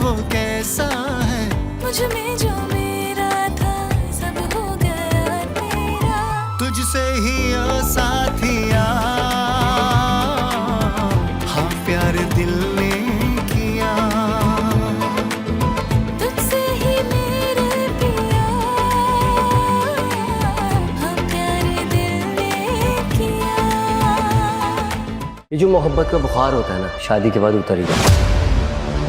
वो कैसा है। मुझ में जो मेरा था सब हो गया तेरा। तुझसे ही ओ साथिया, हाँ प्यार दिल ने किया। तुझसे ही मेरे पिया, हाँ प्यार दिल ने किया। ये जो मोहब्बत का बुखार होता है ना, शादी के बाद उतर ही जाता है।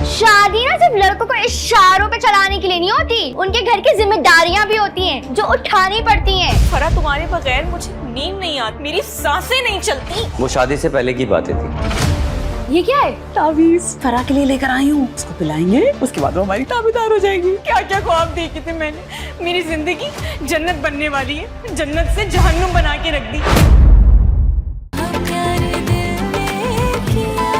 शादी ना सिर्फ लड़कों को इशारों पे चलाने के लिए नहीं होती, उनके घर की जिम्मेदारियां भी होती हैं जो उठानी पड़ती हैं। फरा, तुम्हारे बगैर मुझे नींद नहीं आती, मेरी सांसें नहीं चलती। वो शादी से पहले की बातें थी। ये क्या है? तावीज़ फरा के लिए लेकर आई हूँ, उसको पिलाएंगे, उसके बाद वो हमारी ताबेदार हो जाएगी। क्या क्या ख्वाब देखे थे मैंने, मेरी जिंदगी जन्नत बनने वाली है, जन्नत से जहन्नुम बना के रख दी। हाँ प्यार दिल ने किया।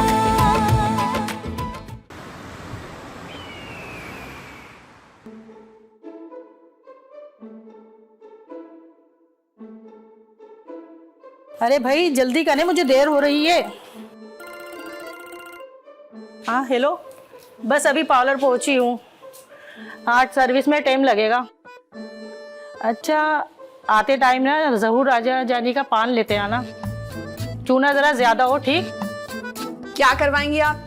अरे भाई जल्दी करें, मुझे देर हो रही है। हाँ हेलो, बस अभी पार्लर पहुंची हूँ, आज सर्विस में टाइम लगेगा। अच्छा, आते टाइम ना जहूर राजा जानी का पान लेते आना, चूना जरा ज्यादा हो। ठीक? क्या करवाएंगी आप?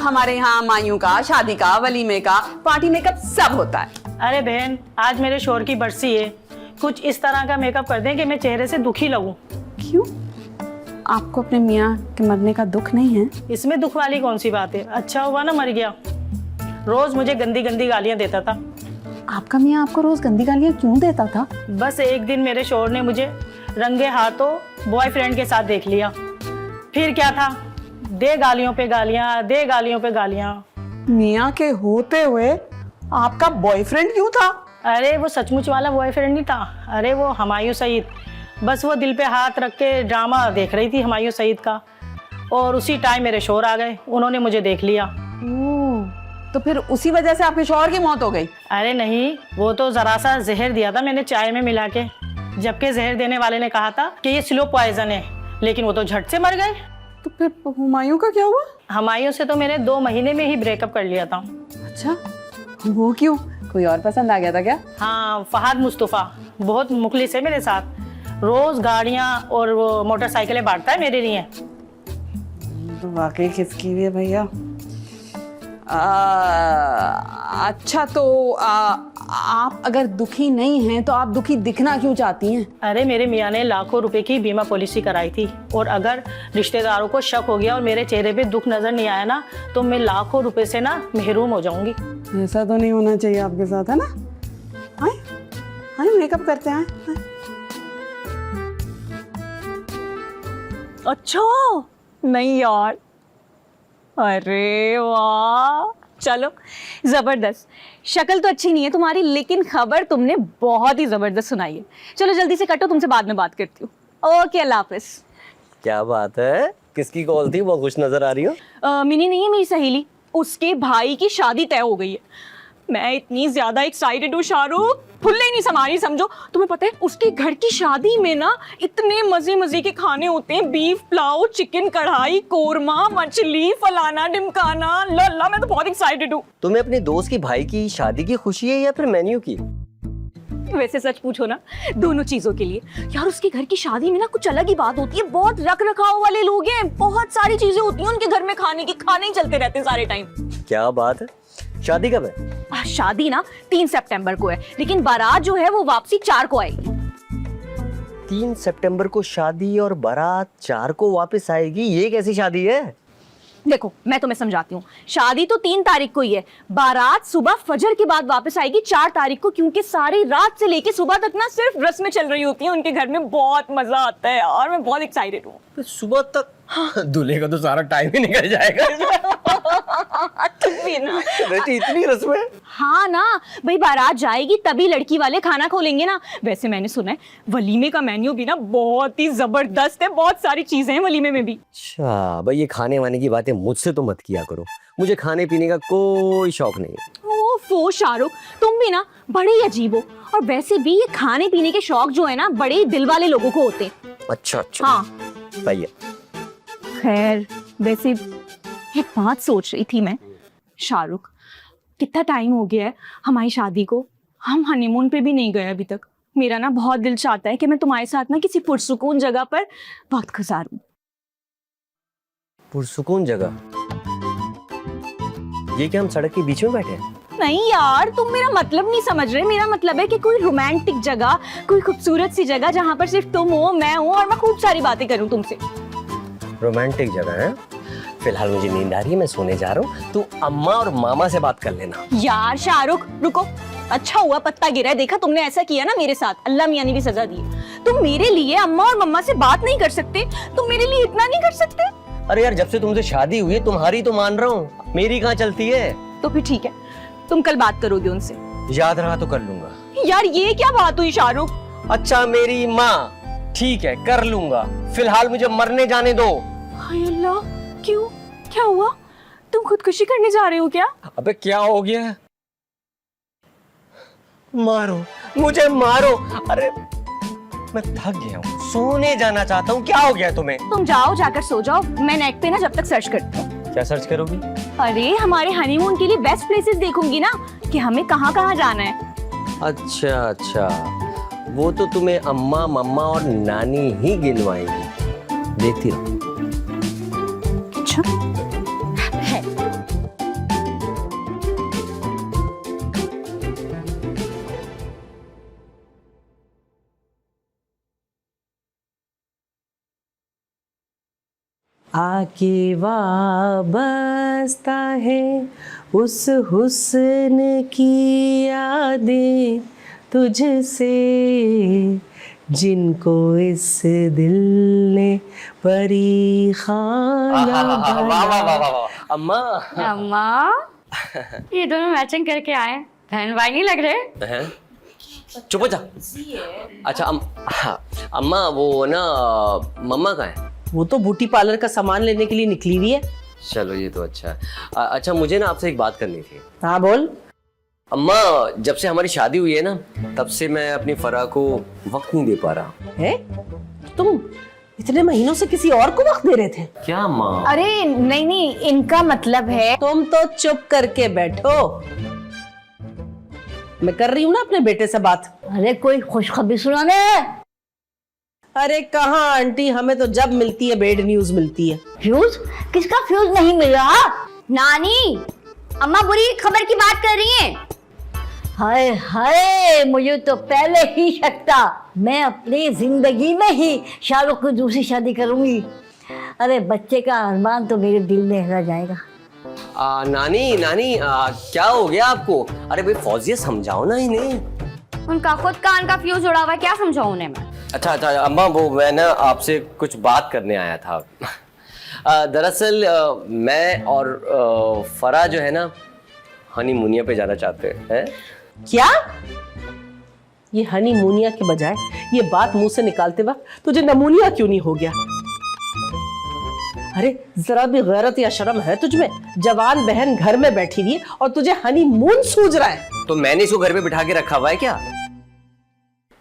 हमारे यहाँ मायूं का, शादी का, वलीमे का, पार्टी मेकअप सब होता है। अरे बहन, आज मेरे शोहर की बरसी है, कुछ इस तरह का मेकअप कर दें कि मैं चेहरे से दुखी लगूं। क्यों? आपको अपने मियाँ के मरने का दुख नहीं है? इसमें दुख वाली कौन सी बात है, अच्छा हुआ ना मर गया। रोज मुझे गंदी गंदी गालियां देता था। आपका मियाँ आपको रोज गंदी गालियाँ क्यों देता था? बस एक दिन मेरे शोहर ने मुझे रंगे हाथों बॉयफ्रेंड के साथ देख लिया, फिर क्या था, दे गालियों पे गालियां, दे गालियों पे गालियां। मियाँ के होते हुए आपका बॉयफ्रेंड क्यों था? अरे वो सचमुच वाला बॉयफ्रेंड नहीं था, अरे वो हुमायूं सईद। बस वो दिल पे हाथ रख के ड्रामा देख रही थी हुमायूं सईद का, और उसी टाइम मेरे शोहर आ गए, उन्होंने मुझे देख लिया। तो फिर उसी वजह से आपके शौहर की मौत हो गई? अरे नहीं, वो तो जरा सा जहर दिया था मैंने चाय में मिला के, जबकि जहर देने वाले ने कहा था कि ये स्लो पॉइजन है, लेकिन वो तो झट से मर गए। तो फिर हुमायूं का क्या हुआ? हुमायूं से तो मैंने 2 महीने में ही ब्रेकअप कर लिया था। अच्छा, वो क्यों? कोई और पसंद आ गया था क्या? हाँ, फहद मुस्तफ़ा बहुत मुखलिस है मेरे साथ, रोज गाड़ियाँ और वो मोटरसाइकिलें बांटता है मेरे लिए। तो वाकई खिसकी हुई है भैया। अच्छा, तो आप अगर दुखी नहीं हैं तो आप दुखी दिखना क्यों चाहती हैं? अरे मेरे मियाँ ने लाखों रुपए की बीमा पॉलिसी कराई थी, और अगर रिश्तेदारों को शक हो गया और मेरे चेहरे पे दुख नजर नहीं आया ना, तो मैं लाखों रुपए से ना महरूम हो जाऊंगी। ऐसा तो नहीं होना चाहिए आपके साथ, है ना? आए आए मेकअप करते हैं। आए। अच्छा, नहीं यार, अरे वाह, चलो जबरदस्त। शक्ल तो अच्छी नहीं है तुम्हारी, लेकिन खबर तुमने बहुत ही जबरदस्त सुनाई है। चलो जल्दी से कटो, तुमसे बाद में बात करती हूँ। ओके, अल्लाह हाफिज। क्या बात है, किसकी कॉल थी, बहुत खुश नजर आ रही हो। मिनी नहीं है मेरी सहेली, उसके भाई की शादी तय हो गई है। मैं इतनी ज्यादा एक्साइटेड हूँ शाहरुख, फुल्ले ही नहीं समा रही समझो। तुम्हें पता है उसके घर की शादी में ना इतने मजे मजे के खाने होते हैं, बीफ पुलाव, चिकन कढ़ाई, कोरमा, मछली, फलाना ढिमकाना, लल्ला। मैं तो बहुत एक्साइटेड हूँ। तुम्हें अपने दोस्त की भाई की शादी की खुशी है या फिर मेन्यू की? वैसे सच पूछो ना, दोनों चीजों के लिए। यार उसके घर की शादी में ना कुछ अलग ही बात होती है, बहुत रख रखाव वाले लोग हैं, बहुत सारी चीजें होती हैं उनके घर में खाने की, खाने ही चलते रहते हैं सारे टाइम। क्या बात है, शादी कब है? शादी ना 3 सितंबर को है, लेकिन बारात जो है वो वापसी 4 को आएगी। 3 सितंबर को शादी और बारात 4 को वापस आएगी, ये कैसी शादी है? देखो मैं तुम्हें समझाती हूँ, शादी तो 3 तारीख को ही है, बारात सुबह फजर के बाद वापस आएगी 4 तारीख को, क्योंकि सारी रात से लेके सुबह तक ना सिर्फ रस्में चल रही होती हैं उनके घर में। बहुत मजा आता है और मैं बहुत एक्साइटेड हूँ। तो सुबह तक दूल्हे का तो सारा टाइम ही निकल जाएगा। तुम भी ना। बेटी इतनी रस्में? हाँ ना भाई, बारात जाएगी तभी लड़की वाले खाना खोलेंगे ना। वैसे मैंने सुना है वलीमे का मेन्यू भी ना बहुत ही जबरदस्त है, बहुत सारी चीजें हैं वलीमे में भी। अच्छा भाई, ये खाने वाने की बातें मुझसे तो मत किया करो, मुझे खाने पीने का कोई शौक नहीं है। ओफो शाहरुख, तुम भी ना बड़े ही अजीब हो। और वैसे भी ये खाने पीने के शौक जो है ना बड़े ही दिल वाले लोगों को होते हैं। अच्छा अच्छा, हाँ सही है। खैर, वैसे एक बात सोच रही थी मैं, शाहरुख, कितना टाइम हो गया है हमारी शादी को, हम हनीमून पे भी नहीं गए अभी तक। मेरा ना बहुत दिल चाहता है कि मैं तुम्हारे साथ ना किसी पुरसुकून जगह पर वक्त गुजारूं। पुरसुकून जगह? ये क्या हम सड़क के बीच में बैठे हैं? नहीं यार, तुम मेरा मतलब नहीं समझ रहे। मेरा मतलब है कि कोई रोमांटिक जगह, कोई खूबसूरत सी जगह जहाँ पर सिर्फ तुम हो, मैं हूँ और मैं खूब सारी बातें करूँ तुमसे। रोमांटिक जगह है? फिलहाल मुझे नींद आ रही है, मैं सोने जा रहा हूँ। तू अम्मा और मामा से बात कर लेना। यार शाहरुख रुको, अच्छा हुआ पत्ता गिरा है। देखा तुमने ऐसा किया ना मेरे साथ, अल्लाह मियां ने भी सजा दी। तुम मेरे लिए अम्मा और मम्मा से बात नहीं कर सकते? तुम मेरे लिए इतना नहीं कर सकते? अरे यार, जब से तुमसे शादी हुई है तुम्हारी तो मान रहा हूँ, मेरी कहाँ चलती है। तो फिर ठीक है, तुम कल बात करोगे उनसे? याद रहा तो कर लूंगा। यार ये क्या बात हुई शाहरुख? अच्छा मेरी माँ, ठीक है कर लूंगा, फिलहाल मुझे मरने जाने दो। हाय अल्लाह, क्यों, क्या हुआ? तुम खुदकुशी करने जा रहे हो क्या? अबे क्या हो गया? मारो मुझे, मारो। अरे मैं थक गया हूँ, सोने जाना चाहता हूँ। क्या हो गया तुम्हें? तुम जाओ, जाकर सो जाओ। मैं नेट पे ना जब तक सर्च करती हूँ। क्या सर्च करोगी? अरे हमारे हनीमून के लिए बेस्ट प्लेसेस देखूंगी ना, कि हमें कहाँ कहाँ जाना है। अच्छा अच्छा, वो तो तुम्हें अम्मा मम्मा और नानी ही गिनवाएंगी, देखती रहो। अच्छा है। आके वाबस्ता है उस हुस्न की यादें तुझसे, जिनको इस दिल ने परी खाना बनाया। अम्मा अम्मा, ये दोनों मैचिंग करके आए, बहन भाई नहीं लग रहे? हैं? चुप हो जा। अच्छा हाँ, अम्मा वो ना मम्मा का है। वो तो ब्यूटी पार्लर का सामान लेने के लिए निकली हुई है। चलो ये तो अच्छा है। अच्छा मुझे ना आपसे एक बात करनी थी। हाँ बोल। अम्मा, जब से हमारी शादी हुई है ना, तब से मैं अपनी फराह को वक्त नहीं दे पा रहा। है? तुम इतने महीनों से किसी और को वक्त दे रहे थे? क्या अम्मा? अरे नहीं नहीं, इनका मतलब है। तुम तो चुप करके बैठो, मैं कर रही हूँ ना अपने बेटे से बात। अरे कोई खुशखबरी सुनाने। अरे कहाँ आंटी, हमें तो जब मिलती है बैड न्यूज मिलती है। फ्यूज? किसका फ्यूज नहीं मिल रहा? नानी, अम्मा बुरी खबर की बात कर रही हैं। हाय हाय, मुझे तो पहले ही शक था, मैं अपनी जिंदगी में ही शाहरुख को दूसरी शादी करूंगी। अरे बच्चे का अरमान तो मेरे दिल में रह जाएगा। नानी नानी, क्या हो गया आपको? अरे भाई फौजिया समझाओ ना इन्हें। उनका खुद कान का फ्यूज उड़ा हुआ है, क्या समझाऊं उन्हें मैं? अच्छा अच्छा अम्मा, वो मैं ना आपसे कुछ बात करने आया था। दरअसल मैं और फरा जो है ना, हनीमूनिया पे जाना चाहते हैं। क्या? ये हनीमूनिया के बजाय ये बात मुंह से निकालते वक्त तुझे नमूनिया क्यों नहीं हो गया? अरे जरा भी गैरत या शर्म है तुझमें? जवान बहन घर में बैठी हुई है और तुझे हनीमून सूझ रहा है। तो मैंने इसको घर पे बिठा के रखा हुआ है क्या?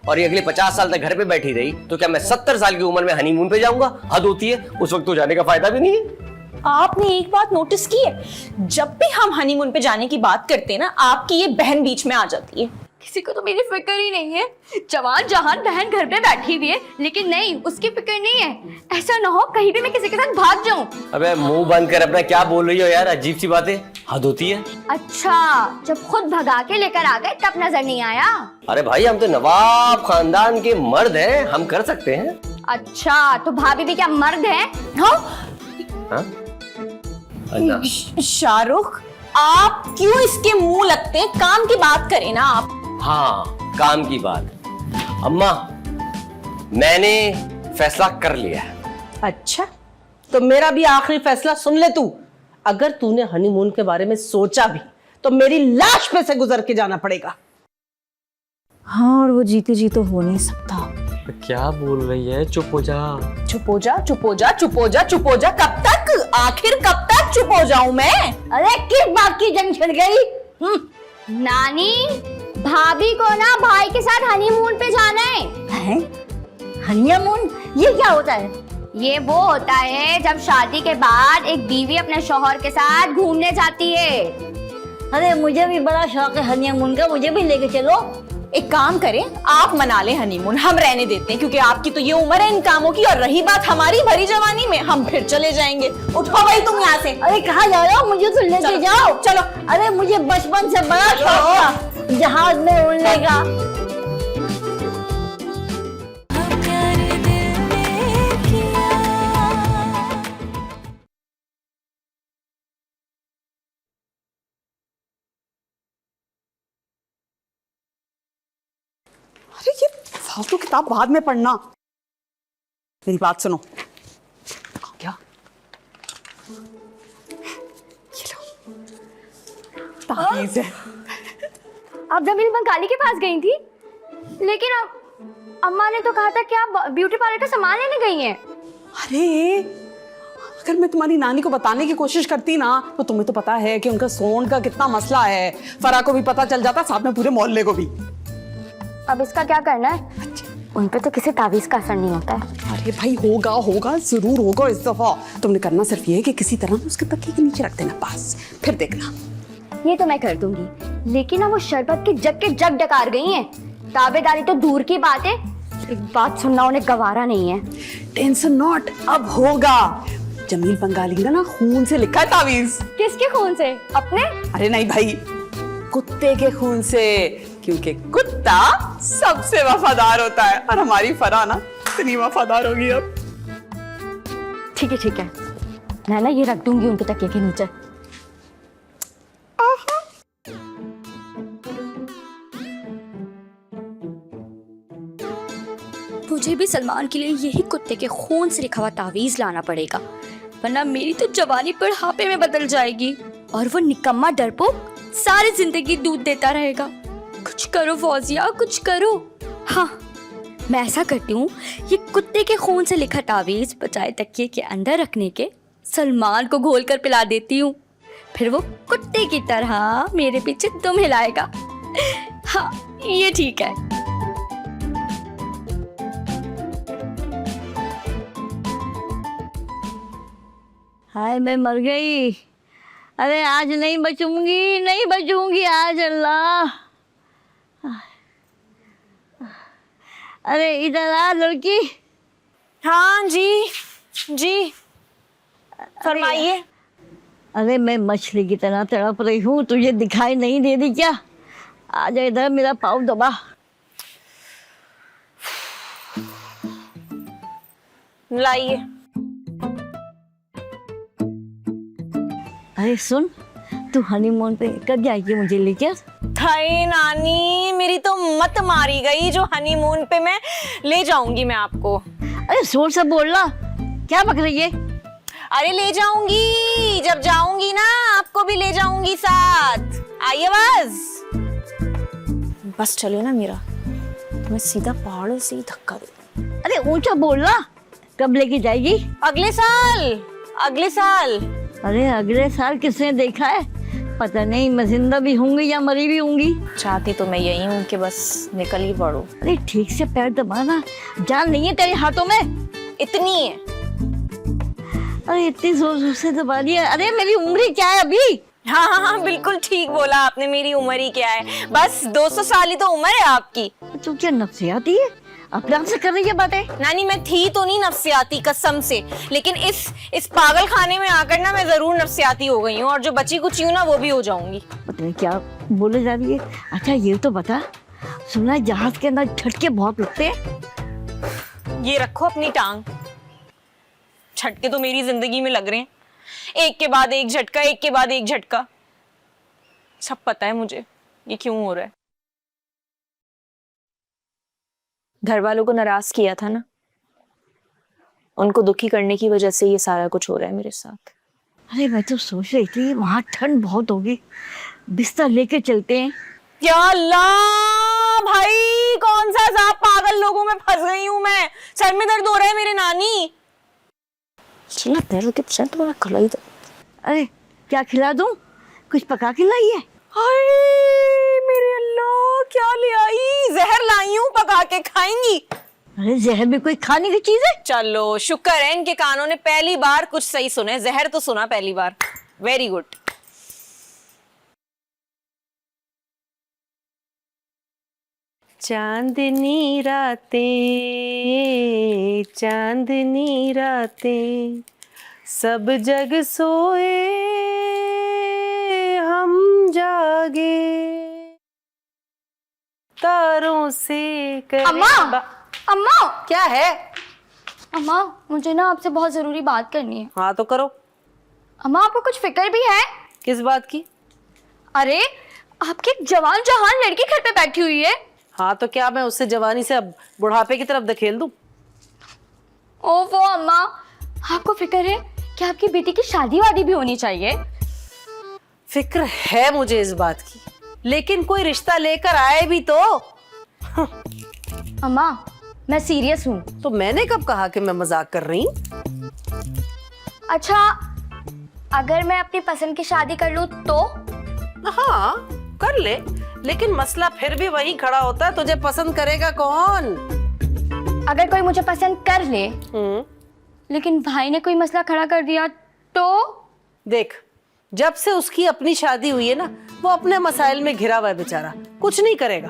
और ये अगले 50 साल तक घर पे बैठी रही तो क्या मैं 70 साल की उम्र में हनीमून पे जाऊंगा? हद होती है, उस वक्त तो जाने का फायदा भी नहीं है। आपने एक बात नोटिस की है, जब भी हम हनीमून पे जाने की बात करते हैं ना, आपकी ये बहन बीच में आ जाती है। किसी को तो मेरी फिक्र ही नहीं है। जवान जहान बहन घर पे बैठी हुई है, लेकिन नहीं, उसकी फिक्र नहीं है। ऐसा ना हो कहीं भी मैं किसी के साथ भाग जाऊं। अबे मुंह बंद कर अपना, क्या बोल रही हो यार, अजीब सी बातें, हद होती है। अच्छा, जब खुद भगा के लेकर आ गए तब नजर नहीं आया? अरे भाई हम तो नवाब खानदान के मर्द हैं, हम कर सकते हैं। अच्छा, तो भाभी भी क्या मर्द है? हाँ? हाँ? शाहरुख, आप क्यों इसके मुंह लगते हैं? काम की बात करें ना आप। हाँ, काम की बात। अम्मा, मैंने फैसला कर लिया है। अच्छा, तो मेरा भी आखिरी फैसला सुन ले तू। अगर तूने हनीमून के बारे में सोचा भी तो मेरी लाश पे से गुजर के जाना पड़ेगा। हाँ, और वो जीते जी तो हो नहीं सकता। क्या बोल रही है? चुप हो जा। चुप हो जा, चुप हो जा, चुप हो जा, चुप हो जा। कब तक? आखिर कब तक चुप हो जाऊं मैं? अरे किस बात की जंग छिड़ गई? नानी, भाभी को ना भाई के साथ हनीमून पे जाना है। हनीमून? ये क्या होता है? ये वो होता है जब शादी के बाद एक बीवी अपने शौहर के साथ घूमने जाती है। अरे मुझे भी बड़ा शौक है हनीमून का, मुझे भी लेके चलो। एक काम करें, आप मना लें हनीमून, हम रहने देते हैं, क्योंकि आपकी तो ये उम्र है इन कामों की। और रही बात हमारी भरी जवानी में, हम फिर चले जाएंगे। उठो भाई तुम यहाँ से। अरे कहाँ जा रहे हो? मुझे तो लेके जाओ। चलो। अरे मुझे बचपन से बड़ा शौक था जहाज में उड़ने का। प्यार दिल ने किया। अरे ये फालतू किताब बाद में पढ़ना, मेरी बात सुनो। क्या ये लो, ताबीज़ है। आप जमील बंगाली के पास गई थी, लेकिन अब अम्मा ने तो कहा था कि आप ब्यूटी पार्लर का सामान लेने गई हैं। अरे अगर मैं तुम्हारी नानी को बताने की कोशिश करती ना, तो तुम्हें तो पता है कि उनका सोन का कितना मसला है। फरा को भी पता चल जाता, साथ में पूरे मोहल्ले को भी। अब इसका क्या करना है? उन पे तो किसी तावीज का असर नहीं होता है। अरे भाई होगा होगा, जरूर होगा इस दफा। तुमने करना सिर्फ ये है कि किसी तरह उसके तकिए के नीचे रख देना, बस फिर देखना। ये तो मैं कर दूंगी, लेकिन ना वो शरबत के जग डकार गई हैं। ताबेदारी तो दूर की बात है, एक बात सुनना उन्हें गवारा नहीं है। टेंशन नॉट, अब होगा। जमील बंगाली का ना खून से लिखा है तावीज। किसके खून से? अपने? अरे नहीं भाई, कुत्ते के खून से, क्योंकि कुत्ता सबसे वफादार होता है। और हमारी फरा ना इतनी वफादार होगी अब। ठीक है, मैं ना ये रख दूंगी उनके तकिए के नीचे। मुझे भी सलमान के लिए यही कुत्ते के खून से लिखा हुआ तावीज लाना पड़ेगा, वरना मेरी तो जवानी बुढ़ापे में बदल जाएगी और वो निकम्मा डरपोक सारी जिंदगी दूध देता रहेगा। कुछ करो फौजिया, कुछ करो। हाँ, मैं ऐसा करती हूँ, ये कुत्ते के खून से लिखा तावीज बचाए तकिए के अंदर रखने के सलमान को घोल कर पिला देती हूँ, फिर वो कुत्ते की तरह मेरे पीछे दुम हिलाएगा। हाँ, ये ठीक है। हाय मैं मर गई। अरे आज नहीं बचूंगी आज, अल्लाह। अरे इधर आ लड़की। हाँ जी फरमाइए। अरे मैं मछली की तरह तड़प रही हूँ, तुझे दिखाई नहीं दे रही क्या? आजा इधर, मेरा पाँव दबा। लाइए। अरे सुन, तू हनीमून पे कब जाएगी मुझे लेकर? हाय नानी, मेरी तो मत मारी गई। जो हनीमून पे मैं ले जाऊंगी मैं आपको। अरे जोर से बोलना, क्या बक रही है? अरे ले जाऊंगी, जब जाऊंगी ना आपको भी ले जाऊंगी साथ। आइए बस चलिए ना मीरा, मैं सीधा पहाड़ों से ही धक्का दूं। अरे ऊंचा बोलना, कब लेके जाएगी? अगले साल। अरे अगले साल किसने देखा है? पता नहीं मैं जिंदा भी होंगी या मरी भी होंगी। चाहती तो मैं यही हूँ कि बस निकल ही पड़ो। अरे ठीक से पैर दबाना, जान नहीं है तेरे हाथों में? इतनी है। अरे इतनी जोर जोर से दबा दिया। अरे मेरी उम्र क्या है अभी? हाँ, बिल्कुल ठीक बोला आपने, मेरी उम्र ही क्या है, बस 200 साल ही तो उम्र है आपकी। तू क्या नफसियाती है? अपने आप से कर रही है बातें? नानी मैं थी तो नहीं नफसियाती कसम से, लेकिन इस पागल खाने में आकर ना मैं जरूर नफसियाती हो गई हूँ, और जो बची कुछ हूँ ना वो भी हो जाऊंगी। पता नहीं क्या बोले जा रही है। अच्छा ये तो बता, सुना है जहाज के अंदर झटके बहुत लगते हैं? ये रखो अपनी टांग। झटके तो मेरी जिंदगी में लग रहे हैं, एक के बाद एक झटका, एक के बाद एक झटका। सब पता है मुझे ये क्यों हो रहा है। घर वालों को नाराज किया था ना, उनको दुखी करने की वजह से ये सारा कुछ हो रहा है मेरे साथ। अरे मैं तो सोच रही थी वहां ठंड बहुत होगी, बिस्तर लेके चलते हैं। या अल्लाह भाई, कौन सा सांप पागल लोगों में फंस गई हूँ मैं। सर में दर्द हो रहा है मेरे नानी। अरे क्या खिला दूं? कुछ पका के लाई है? हाय मेरे अल्लाह, क्या ले आई? जहर लाई हूँ, पका के खाएंगी? अरे जहर भी कोई खाने की चीज है? चलो शुक्र है इनके कानों ने पहली बार कुछ सही सुने, जहर तो सुना पहली बार। Very good. चांदनी रातें सब जग सोए हम जागे तारों से करे अम्मा! अम्मा! क्या है? अम्मा, मुझे ना आपसे बहुत जरूरी बात करनी है। हाँ तो करो। अम्मा, आपको कुछ फिक्र भी है? किस बात की? अरे, आपकी एक जवान जहान लड़की घर पे बैठी हुई है। हाँ तो क्या मैं उससे जवानी से अब बुढ़ापे की तरफ धकेल दूं? ओफो अम्मा, आपको फिक्र है कि आपकी बेटी की शादी वादी भी होनी चाहिए। फिक्र है मुझे इस बात की, लेकिन कोई रिश्ता लेकर आए भी तो। अम्मा, मैं सीरियस हूँ। तो मैंने कब कहा कि मैं मजाक कर रही हूँ? अच्छा, अगर मैं अपनी पसंद की शादी कर लूँ तो? हाँ कर ले, लेकिन मसला फिर भी वही खड़ा होता है, तुझे पसंद करेगा कौन? अगर कोई मुझे पसंद कर ले लेकिन भाई ने कोई मसला खड़ा कर दिया तो? देख, जब से उसकी अपनी शादी हुई है ना, वो अपने मसाइल में घिरा हुआ है बेचारा, कुछ नहीं करेगा।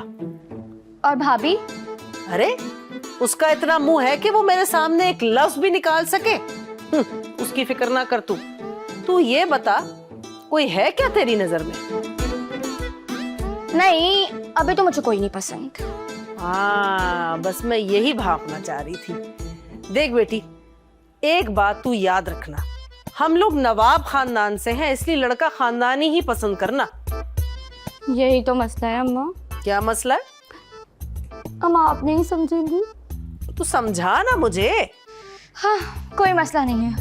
और भाभी? अरे उसका इतना मुंह है कि वो मेरे सामने एक लफ्ज भी निकाल सके। उसकी फिक्र ना कर तू ये बता, कोई है क्या तेरी नजर में? नहीं, अभी तो मुझे कोई नहीं पसंद। हाँ, बस मैं यही भापना चाह रही थी। देख बेटी, एक बात तू याद रखना, हम लोग नवाब खानदान से हैं, इसलिए लड़का खानदानी ही पसंद करना। यही तो मसला है अम्मा। क्या मसला है? अम्मा आप नहीं समझेंगी। तू समझा ना मुझे। हाँ, कोई मसला नहीं है।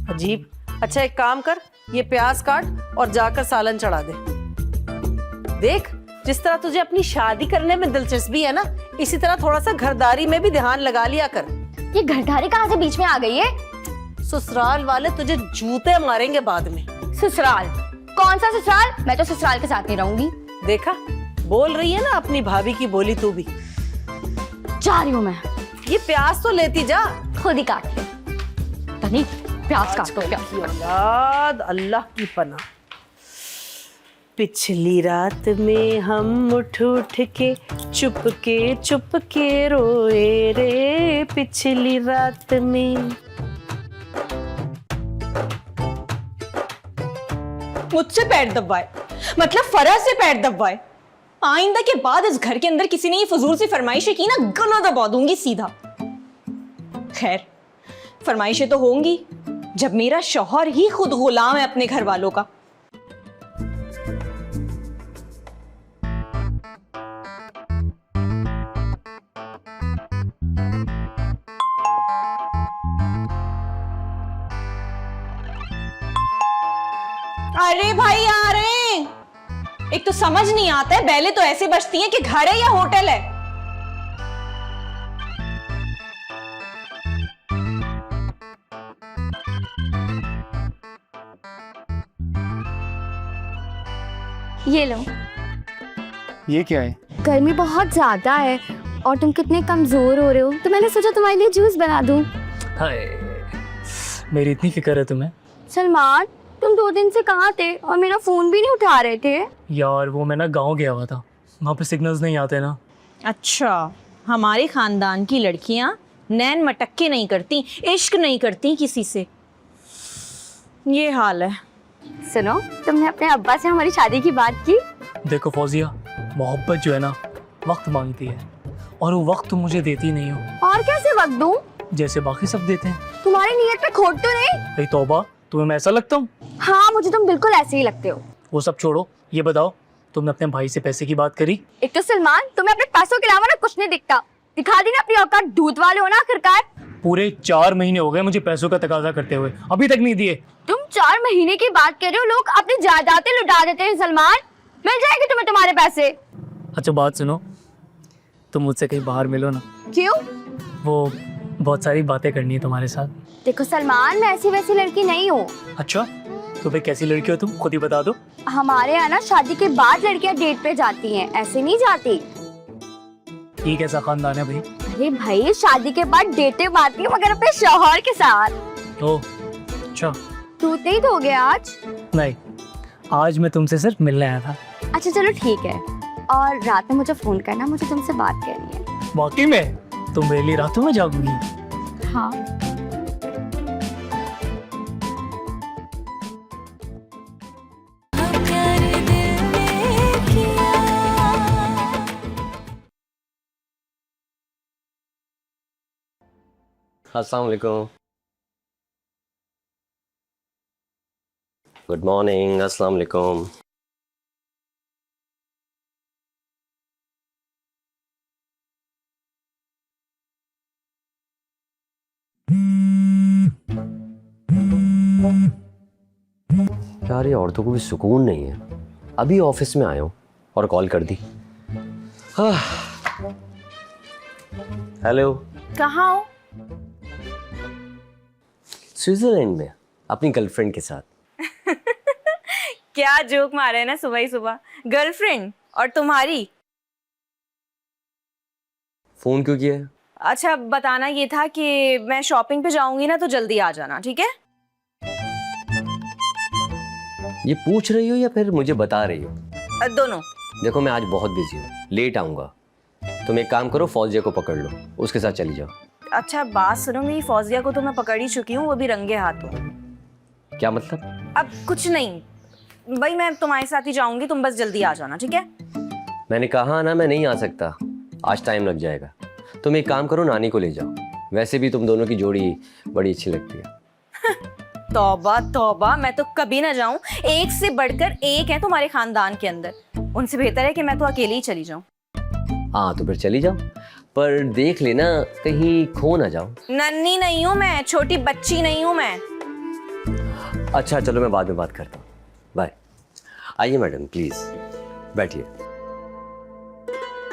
अजीब। अच्छा एक काम कर, ये प्याज काट और जाकर सालन चढ़ा दे। देख, जिस तरह तुझे अपनी शादी करने में दिलचस्पी है ना, इसी तरह थोड़ा सा घरदारी में भी ध्यान लगा लिया कर। ये घरदारी कहाँ से बीच में आ गई है? ससुराल वाले तुझे जूते मारेंगे बाद में। ससुराल? कौन सा ससुराल? मैं तो ससुराल के साथ नहीं रहूंगी। देखा, बोल रही है ना अपनी भाभी की बोली तू भी। जा रही हूँ मैं। ये प्याज तो लेती जा। खुद ही काट ले। तनी प्याज काटो क्या? औलाद, अल्लाह की पनाह। पिछली रात में हम उठ के चुप के रोए रे, पिछली रात में। मुझसे पैर दबाए, मतलब फराज से पैर दबाए। आइंदा के बाद इस घर के अंदर किसी ने ये फजूल सी फरमाइशें की ना, गला दबा दूंगी सीधा। खैर, फरमाइशें तो होंगी जब मेरा शौहर ही खुद गुलाम है अपने घर वालों का। अरे भाई आ रहे हैं। एक तो समझ नहीं आता है, बैले तो ऐसे बजती हैं कि घर है या होटल है। ये लो। ये क्या है? गर्मी बहुत ज्यादा है और तुम कितने कमजोर हो रहे हो, तो मैंने सोचा तुम्हारे लिए जूस बना दूं। हाय, मेरी इतनी फिक्र है तुम्हें। सलमान, तुम 2 दिन से कहाँ थे और मेरा फोन भी नहीं उठा रहे थे? यार वो मैं ना गांव गया हुआ था, वहाँ पे सिग्नल्स नहीं आते ना। अच्छा, हमारे खानदान की लड़कियां नैन मटक्के नहीं करती, इश्क नहीं करती किसी से। ये हाल है। सुनो, तुमने अपने अब्बा से हमारी शादी की बात की? देखो फौजिया, मोहब्बत जो है ना वक्त मांगती है, और वो वक्त तुम मुझे देती नहीं हो। और कैसे वक्त दूं? जैसे बाकी सब देते हैं। तुम्हारी नीयत में खोट तो नहीं? अरे तौबा, तुम्हें मैं ऐसा लगता हूँ? हाँ, मुझे तुम बिल्कुल ऐसे ही लगते हो। वो सब छोड़ो, ये बताओ तुमने अपने भाई से पैसे की बात करी? एक तो सलमान, तुम्हें अपने पैसों के अलावा ना कुछ नहीं दिखता। दिखा दी ना अपनी औकात, दूध वाले हो ना आखिरकार। पूरे 4 महीने हो गए मुझे पैसों का तकाजा करते हुए, अभी तक नहीं दिए। तुम 4 महीने की बात कर रहे हो, लोग अपनी जायदादें लुटा देते हैं सलमान। मिल जाएंगे तुम्हें तुम्हारे पैसे। अच्छा बात सुनो, तुम मुझसे कहीं बाहर मिलो ना। क्यों? वो बहुत सारी बातें करनी है तुम्हारे साथ। देखो सलमान, मैं ऐसी वैसी लड़की नहीं हूँ। अच्छा, तो भाई कैसी लड़की हो तुम, खुद ही बता दो। हमारे यहाँ ना शादी के बाद लड़कियाँ डेट पे जाती हैं, ऐसे नहीं जाती। ये कैसा खानदान है भाई? अरे भाई, शादी के बाद डेटें मारती है, मगर अपने शौहर के साथ। ओह अच्छा। दूध नहीं दोगे आज? नहीं, आज मैं तुमसे सिर्फ मिलने आया था। अच्छा चलो ठीक है। और रात में मुझे फ़ोन करना, मुझे तुमसे बात करनी है। वाकई में तुम मेरे लिए रातों में जागोगी? हाँ। प्यार दिल में किया। अस्सलाम वालेकुम। Good morning. अस्सलाम वालेकुम। यार ये औरतों को भी सुकून नहीं है। अभी ऑफिस में आया हूँ और कॉल कर दी। हेलो। कहाँ हो? स्विट्जरलैंड में अपनी गर्लफ्रेंड के साथ। क्या जोक मारे है ना सुबह ही सुबह। गर्लफ्रेंड और तुम्हारी? फोन क्यों किया है? अच्छा, बताना ये था कि मैं शॉपिंग पे जाऊंगी ना, तो जल्दी आ जाना, ठीक है? ये पूछ रही हो या फिर मुझे बता रही हो? दोनों। देखो मैं आज बहुत बिजी हूँ, लेट आऊंगा। तुम एक काम करो, फौजिया को पकड़ लो, उसके साथ चली जाओ। अच्छा बात सुनो, मेरी फौजिया को तो मैं पकड़ ही चुकी हूँ, वो भी रंगे हाथों। क्या मतलब? अब कुछ नहीं भाई, मैं तुम्हारे साथ ही जाऊंगी, तुम बस जल्दी आ जाना, ठीक है? मैंने कहा ना मैं नहीं आ सकता, आज टाइम लग जाएगा। तुम एक काम करो, नानी को ले जाओ। वैसे भी तुम दोनों की जोड़ी बड़ी अच्छी लगती है। तौबा तौबा, मैं तो कभी ना जाऊं। एक से बढ़कर एक है तुम्हारे खानदान के अंदर, उनसे बेहतर है कि मैं तो अकेले ही चली जाऊं। हाँ तो फिर चली जाओ, पर देख लेना कहीं खो ना जाओ। नन्ही नहीं हूं मैं, छोटी बच्ची नहीं हूं मैं। अच्छा चलो मैं बाद में बात करता हूँ, बाय। आइए मैडम प्लीज बैठिए।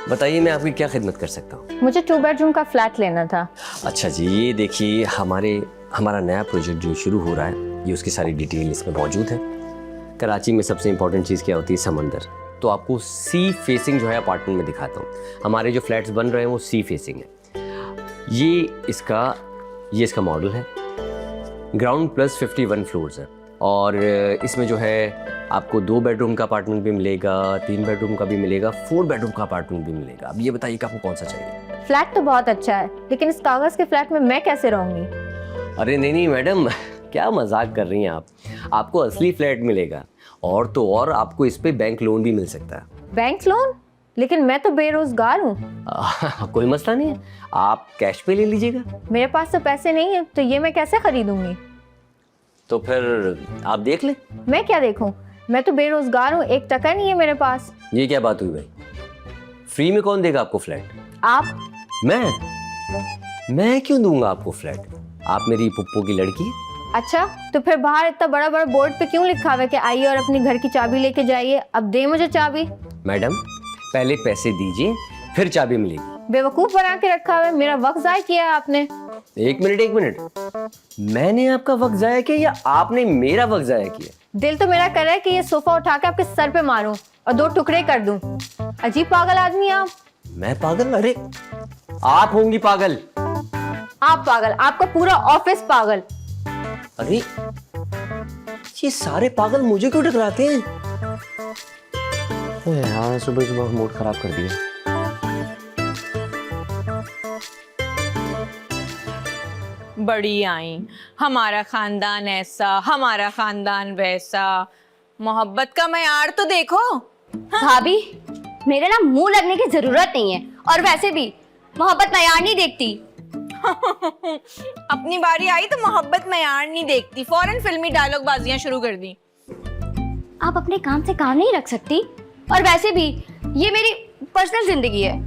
बताइए मैं आपकी क्या खिदमत कर सकता हूँ? मुझे 2 बेडरूम का फ्लैट लेना था। अच्छा जी, ये देखिए हमारा नया प्रोजेक्ट जो शुरू हो रहा है, ये उसकी सारी डिटेल इसमें मौजूद है। कराची में सबसे इम्पोर्टेंट चीज़ क्या होती है? समंदर। तो आपको सी फेसिंग जो है अपार्टमेंट में दिखाता हूँ। हमारे जो फ्लैट्स बन रहे हैं वो सी फेसिंग है। ये इसका मॉडल है। ग्राउंड प्लस 51 फ्लोर्स है, और इसमें जो है आपको 2 बेडरूम का अपार्टमेंट भी मिलेगा, 3 बेडरूम का भी मिलेगा, 4 बेडरूम का अपार्टमेंट भी मिलेगा। अब ये बताइए कि आपको कौन सा चाहिए? फ्लैट तो बहुत अच्छा है, लेकिन इस कागज के फ्लैट में मैं कैसे रहूंगी? अरे नहीं मैडम, क्या मजाक कर रही हैं आप? आपको असली फ्लैट मिलेगा, और तो और आपको इस पे बैंक लोन भी मिल सकता है। Bank loan? लेकिन मैं तो बेरोजगार हूँ। कोई मसला नहीं है, आप कैश पे ले लीजिएगा। मेरे पास तो पैसे नहीं है, तो ये मैं कैसे खरीदूंगी? तो फिर आप देख ले। मैं क्या देखूं? मैं तो बेरोजगार हूँ, 1 टका नहीं है मेरे पास। ये क्या बात हुई भाई? फ्री में कौन देगा आपको फ्लैट? आप? मैं क्यों दूंगा आपको फ्लैट? आप मेरी पुप्पो की लड़की है। अच्छा, तो फिर बाहर इतना बड़ा बड़ा बोर्ड पे क्यों लिखा हुआ है कि आइए और अपनी घर की चाबी लेके जाइए? अब दे मुझे चाबी। मैडम पहले पैसे दीजिए, फिर चाबी मिलेगी। बेवकूफ बना के रखा हुआ है, मेरा वक्त जाया किया है आपने। एक मिनट, मैंने आपका वक्त जाया किया या आपने मेरा वक्त जाया किया? दिल तो मेरा कर रहा है कि ये सोफा उठा के आपके सर पे मारूं और 2 टुकड़े कर दूं। अजीब पागल आदमी आप। मैं पागल? अरे आप होंगी पागल। आप पागल, आपका पूरा ऑफिस पागल। अरे ये सारे पागल मुझे क्यों टकराते हैं? यार सुबह मूड खराब कर दिया। बड़ी आई, हमारा खानदान ऐसा, हमारा खानदान वैसा। मोहब्बत का मयार तो देखो। भाभी, मेरे ना मुंह लगने की जरूरत नहीं है, और वैसे भी मोहब्बत मयार नहीं देखती। अपनी बारी आई तो मोहब्बत मयार नहीं देखती, फौरन फिल्मी डायलॉग बाजियां शुरू कर दी। आप अपने काम से काम नहीं रख सकती, और वैसे भी ये मेरी पर्सनल जिंदगी है।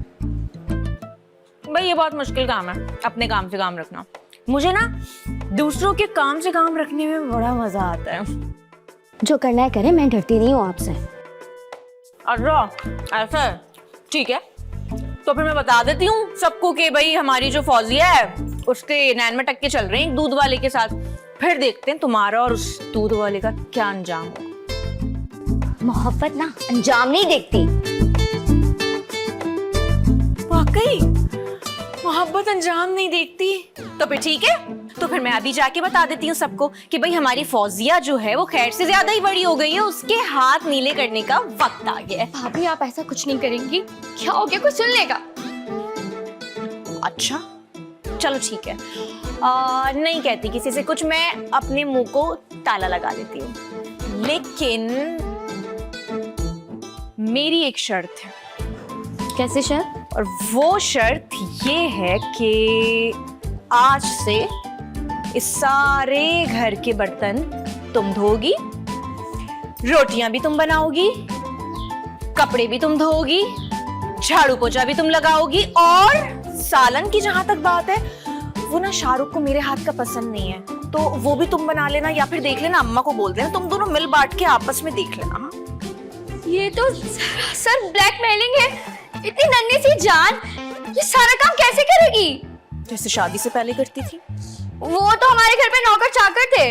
भाई ये बहुत मुश्किल काम है, अपने काम से काम रखना। मुझे ना दूसरों के काम से काम रखने में बड़ा मजा आता है। जो करना है करे, मैं डरती नहीं हूँ आपसे। अच्छा ऐसा है, ठीक है, तो फिर मैं बता देती हूँ सबको कि भाई हमारी जो फौजिया है उसके नैन में टक्के चल रहे हैं एक दूध वाले के साथ। फिर देखते हैं तुम्हारा और उस दूध वाले का क्या अंजाम होगा। मोहब्बत ना अंजाम नहीं देखती। वाकई मोहब्बत अंजाम नहीं देखती? तो फिर ठीक है, तो फिर मैं अभी जाके बता देती हूँ सबको कि भाई हमारी फौजिया जो है वो खैर से ज्यादा ही बड़ी हो गई है, उसके हाथ नीले करने का वक्त आ गया है। भाभी आप ऐसा कुछ नहीं करेंगी, क्या हो गया, कोई सुन लेगा। अच्छा चलो ठीक है, नहीं कहती किसी से कुछ, मैं अपने मुंह को ताला लगा देती हूँ। लेकिन मेरी एक शर्त है। कैसे शर्त? और वो शर्त ये है कि आज से इस सारे घर के बर्तन तुम धोगी, रोटियां भी तुम बनाओगी, कपड़े भी तुम धोगी, झाड़ू पोछा भी तुम लगाओगी, और सालन की जहां तक बात है वो ना शाहरुख को मेरे हाथ का पसंद नहीं है, तो वो भी तुम बना लेना, या फिर देख लेना अम्मा को बोल देना, तुम दोनों मिल बांट के आपस में देख लेना। हाँ? ये तो सर ब्लैकमेलिंग है। इतनी नन्ही सी जान ये सारा काम कैसे करेगी? जैसे शादी से पहले करती थी। वो तो हमारे घर पे नौकर चाकर थे।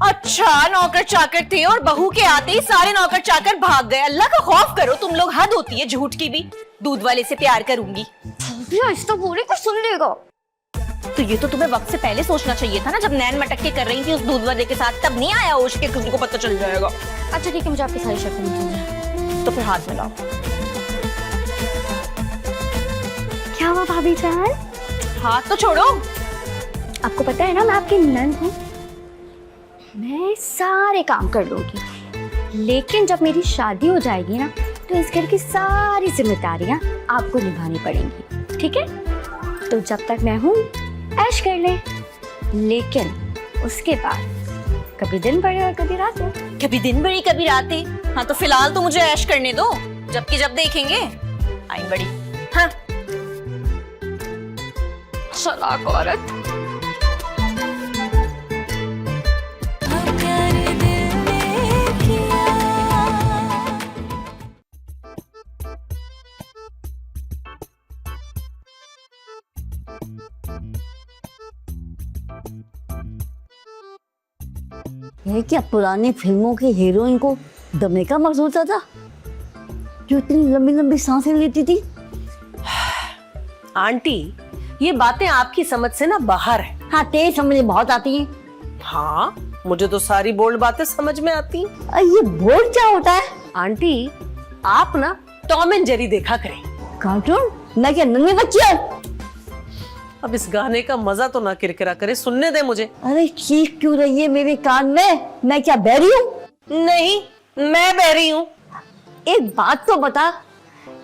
अच्छा नौकर चाकर थे, और बहू के आते ही सारे नौकर चाकर भाग गए। अल्लाह का खौफ करो तुम लोग, हद होती है झूठ की भी। दूध वाले से प्यार करूंगी। आज तो पूरे को सुन लेगा। तो ये तो तुम्हें वक्त से पहले सोचना चाहिए था ना, जब नैन मटक के कर रही थी उस दूध वाले के साथ, तब नहीं आया होश के तुमको पता चल जाएगा। अच्छा ठीक है, मुझे आपकी सारी शर्तें मंजूर। तो फिर हाथ मिलाओ। क्या हुआ भाभी जान? हाथ तो छोड़ो। आपको पता है ना मैं आपकी नंद हूँ, मैं सारे काम कर लूंगी, लेकिन जब मेरी शादी हो जाएगी ना तो इस घर की सारी जिम्मेदारियां आपको निभानी पड़ेंगी, ठीक है? तो जब तक मैं हूँ ऐश कर ले, लेकिन उसके बाद कभी दिन बड़े और कभी रात हो। कभी दिन बड़ी कभी रातें। हाँ तो फिलहाल तो मुझे ऐश करने दो, जबकि जब देखेंगे आई बड़ी। हाँ चालाक औरत। अब प्यार दिल में किया। यह क्या पुरानी फिल्मों की हीरोइन को दमे का मर्ज होता था, जो इतनी लंबी लंबी सांसें लेती थी? आंटी ये बातें आपकी समझ से ना बाहर है। हाँ तेज समझ बहुत आती हैं। हाँ मुझे तो सारी बोल्ड बातें समझ में आती हैं। ये बोर्ड क्या होता है? आंटी आप ना टॉम एंड जेरी देखा करें। कार्टून? मैं क्या नन्ही बच्ची हूँ? अब इस गाने का मजा तो ना किरकिरा करे, सुनने दे मुझे। अरे चीख क्यों रही है मेरे कान में? मैं क्या बहरी हूँ? नहीं मैं बहरी हूँ। एक बात तो बता,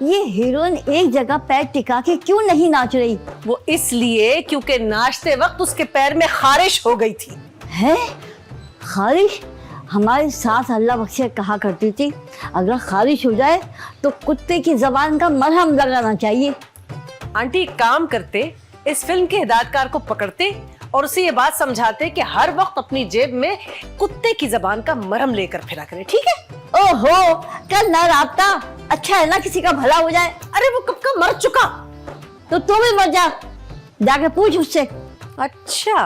ये हीरोइन एक जगह पैर टिका के क्यों नहीं नाच रही? वो इसलिए क्योंकि नाचते वक्त उसके पैर में खारिश हो गई थी। है खारिश? हमारी सास अल्लाह बख्शे कहा करती थी, अगर खारिश हो जाए तो कुत्ते की जबान का मरहम लगाना चाहिए। आंटी एक काम करते, इस फिल्म के हिदायतकार को पकड़ते और उसे ये बात समझाते कि हर वक्त अपनी जेब में कुत्ते की जबान का मरहम लेकर फिरा करे, ठीक है? ओहो कल ना राबता, अच्छा है ना किसी का भला हो जाए। अरे वो कब का मर चुका। तो तू भी मर जा, जाके पूछ उससे। अच्छा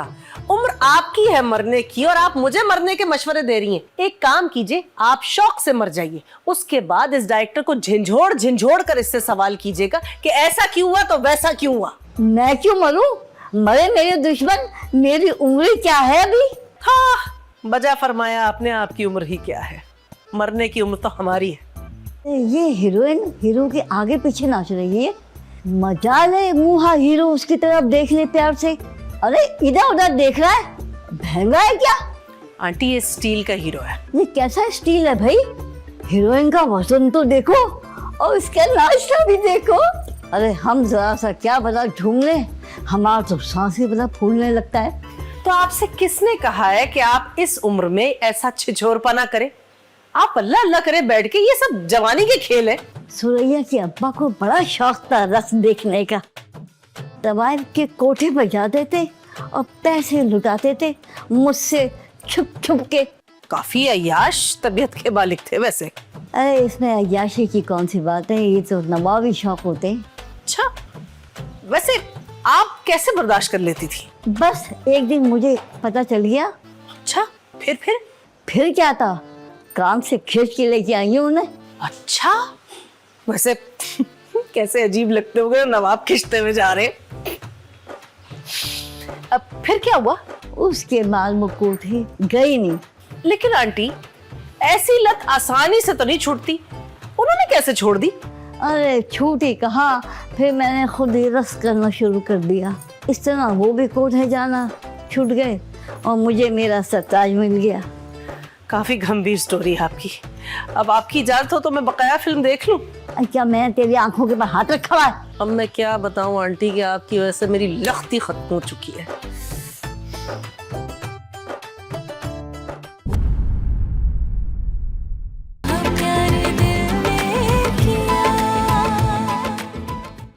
उम्र आपकी है मरने की और आप मुझे मरने के मशवरे दे रही हैं। एक काम कीजिए, आप शौक से मर जाइए, उसके बाद इस डायरेक्टर को झिंझोड़ झिंझोड़ कर इससे सवाल कीजिएगा कि ऐसा क्यों हुआ तो वैसा क्यों हुआ। मैं क्यों मरूं? मरे मेरे दुश्मन, मेरी उम्र क्या है अभी? हाँ बजा फरमाया आपने, आपकी उम्र ही क्या है, मरने की उम्र तो हमारी है। ये हीरोइन हीरो के आगे पीछे नाच रही है, मजाल है मुंह हीरो उसकी तरफ देख ले प्यार से। अरे इधर उधर देख रहा है, महंगा है क्या? आंटी ये स्टील का हीरो है। ये कैसा स्टील है भाई? हीरोइन का वजन तो देखो और उसका नाश्ता भी देखो। अरे हम जरा सा क्या बता ढूंढ ले, हमारा तो सांसें बता फूलने लगता है। तो आपसे किसने कहा है कि आप इस उम्र में ऐसा छिछोरपना करें? आप अल्लाह अल्लाह करे बैठ के, ये सब जवानी के खेल है। सुरैया के अब्बा को बड़ा शौक था रस देखने का, दवाई के कोठे पर जाते थे और पैसे लुटाते थे मुझसे छुप छुप के। काफी अय्याश तबीयत के मालिक थे वैसे। अरे इसमें अय्याशी की कौन सी बात है, ये तो नवाबी शौक होते हैं। अच्छा वैसे आप कैसे बर्दाश्त कर लेती थी? बस एक दिन मुझे पता चल गया। अच्छा फिर क्या था, काम से खींच के लेके आई हूँ उन्हें। अच्छा वैसे कैसे अजीब लगते हो गए, नवाब खिंचते हुए जा रहे। अब फिर क्या हुआ? उसके बाद मुक्कू थी, गई नहीं। लेकिन आंटी, ऐसी लत आसानी से तो नहीं छूटती, उन्होंने कैसे छोड़ दी? अरे छूटी कहा, फिर मैंने खुद ही रस करना शुरू कर दिया। इस तरह वो भी कोठे जाना छूट गए और मुझे मेरा सरताज मिल गया। काफी गंभीर स्टोरी है आपकी। अब आपकी इजाजत हो तो मैं बकाया फिल्म देख लूं? क्या मैं तेरी आंखों के ऊपर हाथ रखा हुआ है? अब मैं क्या बताऊं आंटी कि आपकी वजह से मेरी लख्ती खत्म हो चुकी है।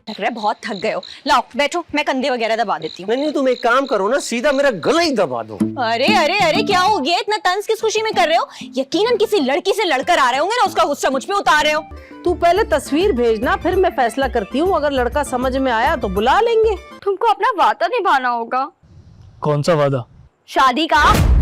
लग रहा है बहुत थक गए हो। लाओ बैठो, मैं कंधे वगैरह दबा देती हूँ। नहीं, तुम एक काम करो ना, सीधा मेरा गला ही दबा दो। अरे अरे अरे, क्या हो गया? इतना तंज किस खुशी में कर रहे हो? यकीनन किसी लड़की से लड़कर आ रहे होंगे ना, उसका गुस्सा मुझ पे उतार रहे हो। तू पहले तस्वीर भेजना, फिर मैं फैसला करती हूँ। अगर लड़का समझ में आया तो बुला लेंगे। तुमको अपना वादा निभाना होगा। कौन सा वादा? शादी का।